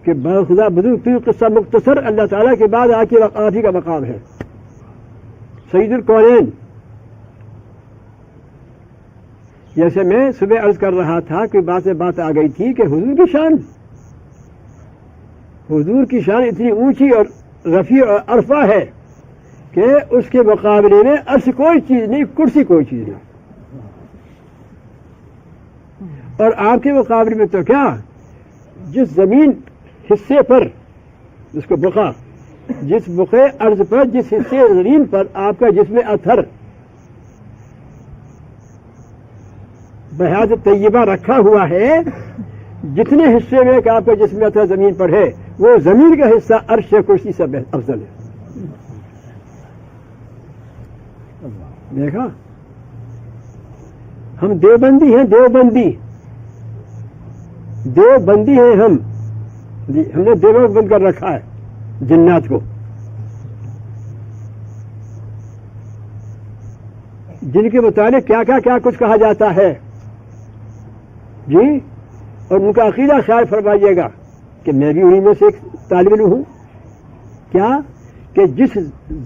کہ خدا بزرگ پیر قصہ مختصر اللہ تعالیٰ کے بعد آپ ہی کا مقام ہے. سید الکونین. جیسے میں صبح عرض کر رہا تھا کہ بات آ گئی تھی کہ حضور کی شان اتنی اونچی اور رفیع اور عرفہ ہے کہ اس کے مقابلے میں عرش کوئی چیز نہیں، کرسی کوئی چیز نہیں. اور آپ کے مقابلے میں تو کیا، جس زمین حصے پر جس کو بقا، جس بقعے ارض پر، جس حصے زمین پر آپ کا جسم اطہر بحیات طیبہ رکھا ہوا ہے، جتنے حصے میں کہ آپ کا جسم اطہر زمین پر ہے، وہ زمین کا حصہ عرش کرسی سے افضل ہے. دیکھا، ہم دیوبندی ہیں، دیوبندی ہیں ہم نے دیووں بند کر رکھا ہے جنات کو، جن کے متعلق کیا کچھ کہا جاتا ہے جی. اور ان کا عقیدہ خیال فرمائیے گا کہ میں بھی انہیں میں سے ایک طالب علم ہوں. کیا کہ جس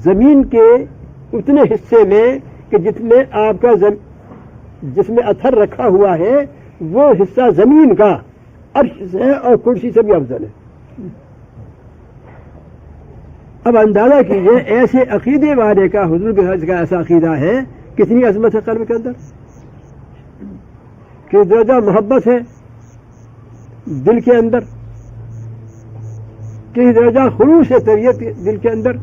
زمین کے اتنے حصے میں کہ جس میں آپ کا جس میں اثر رکھا ہوا ہے، وہ حصہ زمین کا عرش سے اور کرسی سے بھی افضل ہے. اب اندازہ کیجئے ایسے عقیدے والے کا، حضور کے حج کا ایسا عقیدہ ہے، کتنی عظمت ہے قلب کے اندر، کہ درجہ محبت ہے دل کے اندر، کہ درجہ خلوص ہے طبیعت دل کے اندر.